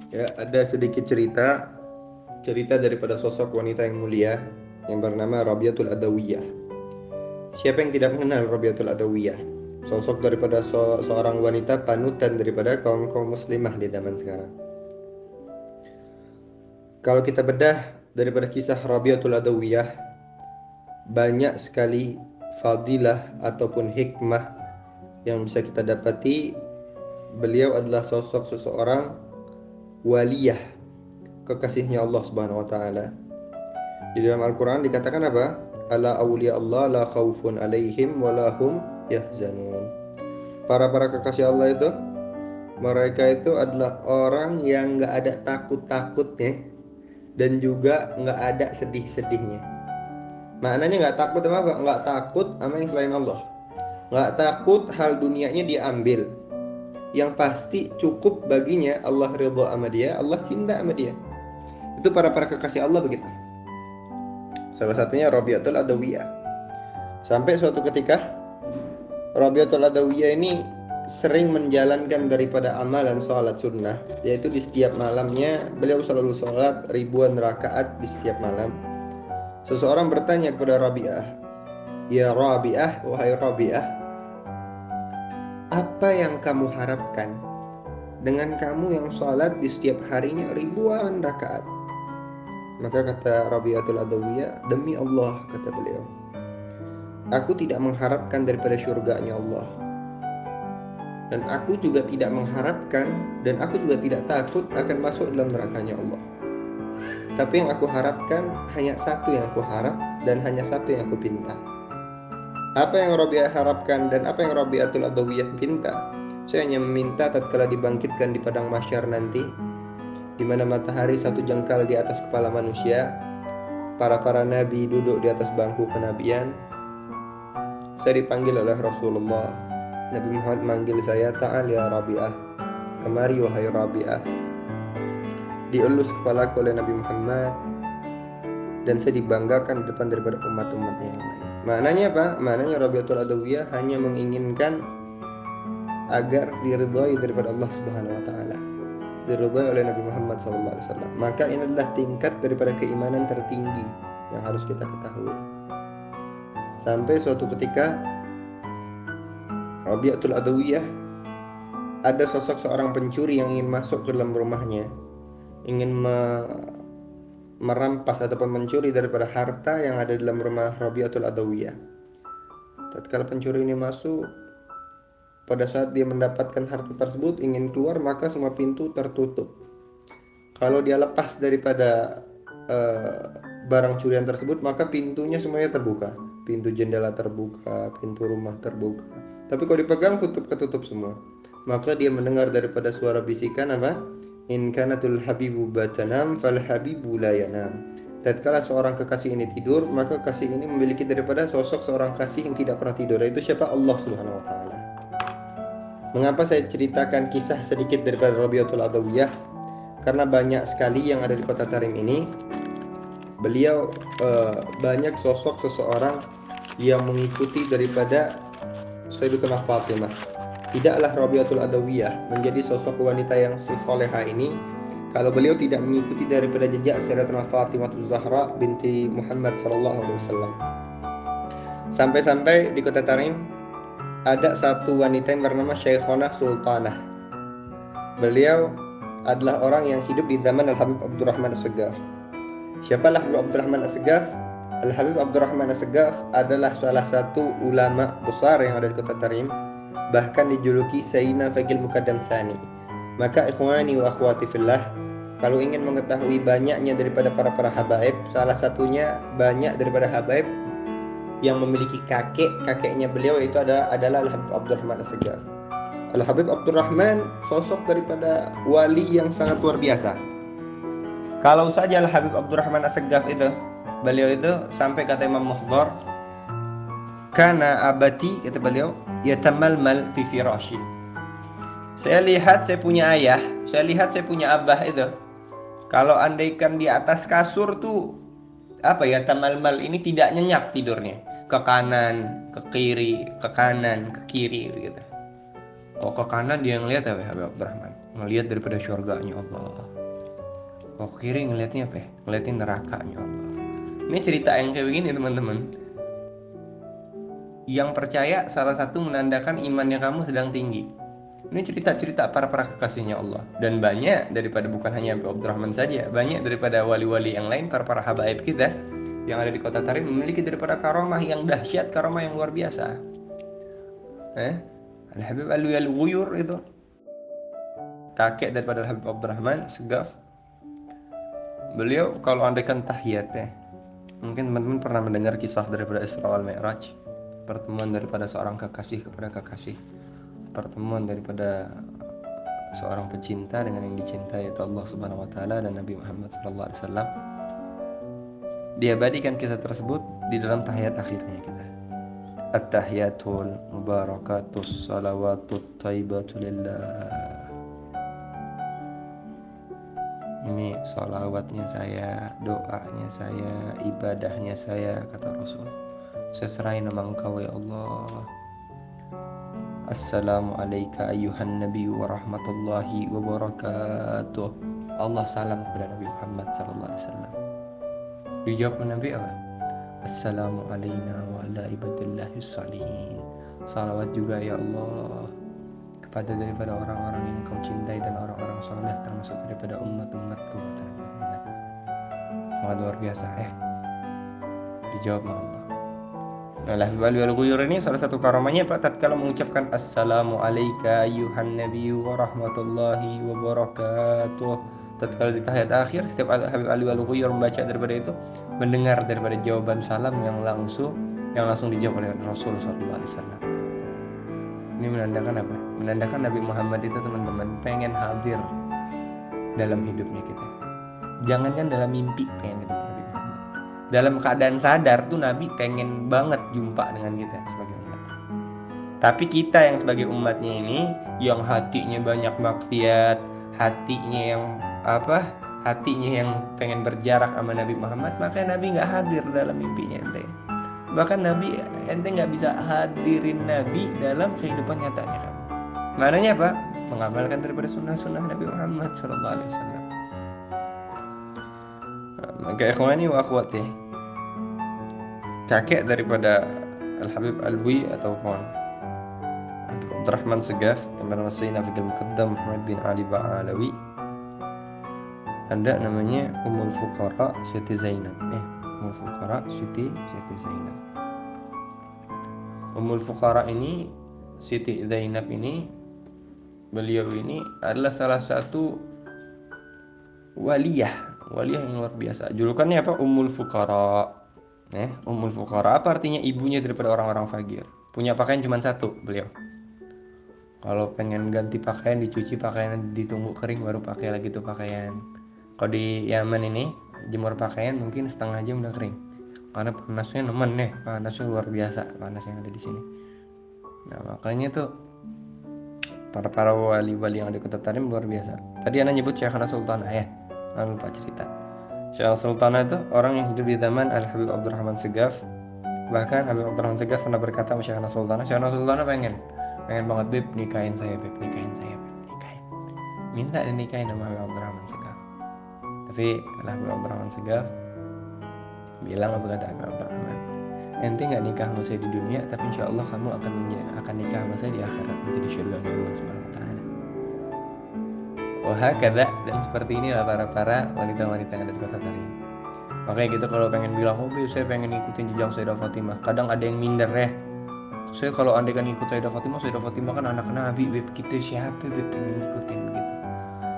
Ya, ada sedikit cerita daripada sosok wanita yang mulia yang bernama Rabiatul Adawiyah. Siapa yang tidak mengenal Rabiatul Adawiyah? Sosok daripada seorang wanita panutan daripada kaum muslimah di zaman sekarang. Kalau kita bedah daripada kisah Rabiatul Adawiyah, banyak sekali fadilah ataupun hikmah yang bisa kita dapati. Beliau adalah sosok seseorang waliyah, kekasihnya Allah Subhanahu wa taala. Di dalam Al-Qur'an dikatakan apa? Ala awliya Allah la khaufun alaihim wa lahum yahzanun. Para kekasih Allah itu, mereka itu adalah orang yang nggak ada takut-takutnya dan juga nggak ada sedih-sedihnya. Maknanya nggak takut sama apa? Nggak takut sama yang selain Allah. Nggak takut hal dunianya diambil. Yang pasti cukup baginya Allah ridha sama dia, Allah cinta sama dia. Itu para kekasih Allah begitu. Salah satunya Rabiatul Adawiyah. Sampai suatu ketika Rabiatul Adawiyah ini sering menjalankan daripada amalan sholat sunnah, yaitu di setiap malamnya beliau selalu sholat ribuan rakaat di setiap malam. Seseorang bertanya kepada Rabi'ah, "Ya Rabi'ah, wahai Rabi'ah, apa yang kamu harapkan dengan kamu yang sholat di setiap harinya ribuan rakaat?" Maka kata Rabiatul Adawiyah, "Demi Allah," kata beliau, "aku tidak mengharapkan daripada syurganya Allah. Dan aku juga tidak mengharapkan dan aku juga tidak takut akan masuk dalam nerakanya Allah. Tapi yang aku harapkan hanya satu yang aku harap dan hanya satu yang aku pinta." Apa yang Rabi'ah harapkan dan apa yang Rabiatul Adawiyah pinta? Saya hanya meminta tatkala dibangkitkan di padang mahsyar nanti, di mana matahari satu jengkal di atas kepala manusia, para nabi duduk di atas bangku kenabian. Saya dipanggil oleh Rasulullah. Nabi Muhammad manggil saya, "Ta'al ya Rabi'ah, kemari wahai Rabi'ah." Dielus kepalaku oleh Nabi Muhammad dan saya dibanggakan di depan daripada umat-umatnya yang lain. Maknanya apa? Maknanya Rabiatul Adawiyah hanya menginginkan agar diridhai daripada Allah Subhanahu wa taala, diridhai oleh Nabi Muhammad SAW. Maka ini adalah tingkat daripada keimanan tertinggi yang harus kita ketahui. Sampai suatu ketika Rabiatul Adawiyah, ada sosok seorang pencuri yang ingin masuk ke dalam rumahnya, ingin merampas ataupun mencuri daripada harta yang ada di dalam rumah Rabiatul Adawiyah. Tatkala pencuri ini masuk, pada saat dia mendapatkan harta tersebut ingin keluar, maka semua pintu tertutup. Kalau dia lepas daripada barang curian tersebut, maka pintunya semuanya terbuka. Pintu jendela terbuka, pintu rumah terbuka. Tapi kalau dipegang ketutup semua. Maka dia mendengar daripada suara bisikan apa? In kanatul habibu batanam fal habibu la yanam. Tatkala seorang kekasih ini tidur, maka kasih ini memiliki daripada sosok seorang kasih yang tidak pernah tidur. Itu siapa? Allah Subhanahu wa taala. Mengapa saya ceritakan kisah sedikit daripada Rabiatul Adawiyah? Karena banyak sekali yang ada di kota Tarim ini. Beliau banyak sosok seseorang yang mengikuti daripada Sayyidatuna Fatimah. Tidaklah Rabiatul Adawiyah menjadi sosok wanita yang soleha ini kalau beliau tidak mengikuti daripada jejak Sayyidatuna Fatimah Zahra binti Muhammad sallallahu alaihi wasallam. Sampai-sampai di kota Tarim ada satu wanita yang bernama Syaikhonah Sultanah. Beliau adalah orang yang hidup di zaman Al-Habib Abdurrahman As-Segaf. Siapa Al-Habib Abdurrahman As-Segaf? Al-Habib Abdurrahman As-Segaf adalah salah satu ulama besar yang ada di kota Tarim, bahkan dijuluki Sayyidina Faqih Muqaddam Tsani. Maka ikhwani wa akhwati fillah, kalau ingin mengetahui banyaknya daripada para habaib, salah satunya banyak daripada habaib yang memiliki kakeknya beliau itu adalah Al-Habib Abdurrahman As-Segaf. Al-Habib Abdurrahman sosok daripada wali yang sangat luar biasa. Kalau saja Al-Habib Abdurrahman As-Segaf itu, beliau itu sampai kata Imam Muhdar, "Kana abati," kata beliau, "yatamalmal fi firashi." Saya lihat saya punya ayah, saya lihat saya punya abah itu, kalau andaikan di atas kasur tuh tamalmal ini tidak nyenyak tidurnya, ke kanan, ke kiri, ke kanan, ke kiri gitu. Oh, ke kanan dia ngelihat apa ya, Habib Abdurrahman? Ngelihat daripada syurganya Allah. Oh, ke kiri ngelihatnya apa ya? Ngeliatin nerakanya Allah. Ini cerita yang kayak begini teman-teman. Yang percaya salah satu menandakan imannya kamu sedang tinggi. Ini cerita-cerita para kekasihnya Allah. Dan banyak daripada, bukan hanya Habib Abdurrahman saja, banyak daripada wali-wali yang lain, para habaib kita yang ada di kota Tarim memiliki daripada karomah yang dahsyat, karomah yang luar biasa. Al-Habib Alwi Al-Ghuyur itu kakek daripada Habib Abdurrahman Segaf. Beliau kalau andaikan tahiyatnya, mungkin teman-teman pernah mendengar kisah daripada Isra wal Mi'raj, pertemuan daripada seorang kekasih kepada kekasih, pertemuan daripada seorang pecinta dengan yang dicintai, yaitu Allah Subhanahu wa taala dan Nabi Muhammad sallallahu alaihi wasallam. Diabadikan kisah tersebut di dalam tahiyat akhirnya kita. At-tahiyatul mubarakatus salawatut thayyibatu lillah. Ini salawatnya saya, doanya saya, ibadahnya saya, kata Rasul. Saya serahin nama Engkau ya Allah. Assalamualaikum ayuhan nabi wa rahmatullahi wa barakatuh. Allah salam kepada Nabi Muhammad sallallahu alaihi wasallam. Dijawab Nabi apa? Assalamu alayna wa ala ibadillahi salihin. Salawat juga ya Allah kepada daripada orang-orang yang Kau cintai dan orang-orang saleh, termasuk daripada umat-umatku, kata Nabi Muhammad. Sangat luar biasa ya. Dijawab Allah. Nah, Habib Alwi Al-Ghuyur ini salah satu karamahnya Pak, tatkala mengucapkan Assalamu alayka ayuhan nabiyyu wa rahmatullahi wa barakatuh, tatkala di tahiyat akhir, setiap Habib Alwi Al-Ghuyur membaca daripada itu, mendengar daripada jawaban salam yang langsung dijawab oleh Rasul sallallahu alaihi wasallam. Ini menandakan apa? Menandakan Nabi Muhammad itu teman-teman pengen hadir dalam hidupnya kita. Jangankan dalam mimpi pengen ketemu Nabi Muhammad. Dalam keadaan sadar tuh Nabi pengen banget jumpa dengan kita sebagai umat. Tapi kita yang sebagai umatnya ini, yang hatinya banyak maksiat, hatinya yang pengen berjarak sama Nabi Muhammad, maka Nabi nggak hadir dalam mimpinya ente. Bahkan Nabi, ente nggak bisa hadirin Nabi dalam kehidupan nyatanya kamu. Maknanya apa? Mengamalkan daripada sunnah-sunnah Nabi Muhammad sallallahu alaihi wasallam. Maka ikhwani wa akhwati, kakek daripada Al-Habib Alwi ataupun Habib Abdurrahman Segaf yang bernama Sayyidina Fidel Muqaddam Muhammad bin Ali Ba'alawi, ada namanya Ummul Fuqara Siti Zainab. Ummul Fuqara Siti Zainab. Ummul Fuqara ini, Siti Zainab ini, beliau ini adalah salah satu waliyah yang luar biasa. Julukannya apa? Ummul Fuqara. Ummul Fuqara apa artinya? Ibunya daripada orang-orang fakir. Punya pakaian cuma satu beliau. Kalau pengen ganti pakaian, dicuci pakaian, ditunggu kering baru pakai lagi tuh pakaian. Kalau di Yaman ini jemur pakaian mungkin setengah jam udah kering. Karena panasnya panasnya luar biasa, panas yang ada di sini. Nah, makanya tuh para wali-wali yang ada di Kota Tarim luar biasa. Tadi Ana nyebut Syekhana Sultanah ya. Nah, lupa cerita. Syekhana Sultanah itu orang yang hidup di zaman Al-Habib Abdurrahman Segaf. Bahkan Habib Abdurrahman Segaf pernah berkata sama Syekhana Sultanah pengen banget, Beb, nikahin saya. Minta dinikahin sama Habib Abdurrahman Segaf. Tapi Habib Abdurrahman Segaf bilang apa kata Habib Abdurrahman, ente nggak nikah sama saya di dunia, tapi insya Allah kamu akan nikah sama saya di akhirat, nanti di surga Allah Subhanahu wa taala. Wahakadha, dan seperti inilah para wanita-wanita yang ada di Kota Tarim. Makanya kita kalau pengen bilang, saya pengen ngikutin jejak Sayyidah Fatimah, kadang ada yang minder ya. Saya kalau andai kan ikut Sayyidah Fatimah kan anak Nabi, Beb, kita siapa Beb pengen ngikutin begitu.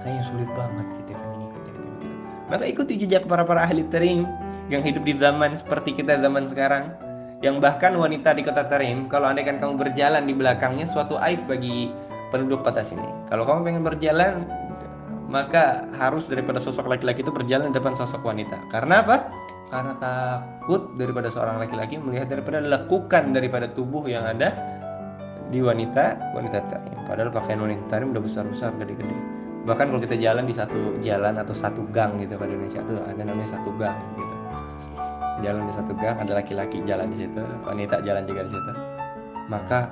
Kayaknya sulit banget kita pengen ngikutin gitu. Maka ikuti jejak para ahli Tarim yang hidup di zaman seperti kita zaman sekarang. Yang bahkan wanita di Kota Tarim, kalau andai kan kamu berjalan di belakangnya, suatu aib bagi penduduk kota sini. Kalau kamu pengen berjalan, maka harus daripada sosok laki-laki itu berjalan di depan sosok wanita. Karena apa? Karena takut daripada seorang laki-laki melihat daripada lekukan daripada tubuh yang ada di wanita Tarim. Padahal pakaian wanita Tarim udah besar-besar, gede-gede. Bahkan kalau kita jalan di satu jalan atau satu gang gitu, kalau di Indonesia tuh ada namanya satu gang gitu. Jalan di satu gang, ada laki-laki jalan di situ, wanita jalan juga di situ. Maka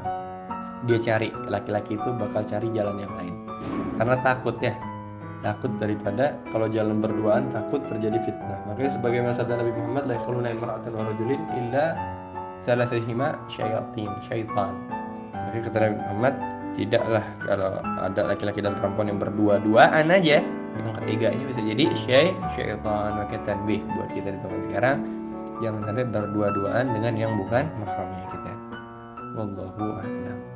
dia cari, laki-laki itu bakal cari jalan yang lain karena takut ya, takut daripada kalau jalan berduaan takut terjadi fitnah. Makanya sebagaimana sabda Nabi Muhammad, la yakhuluna imra'atan wa rajulin illa salasihima syaitan. Maka kata Nabi Muhammad, tidaklah kalau ada laki-laki dan perempuan yang berdua-duaan aja, yang ketiganya bisa jadi syaitan. Maka tanbih buat kita di zaman sekarang, jangan sampai berdua-duaan dengan yang bukan mahramnya kita. Wallahu a'lam.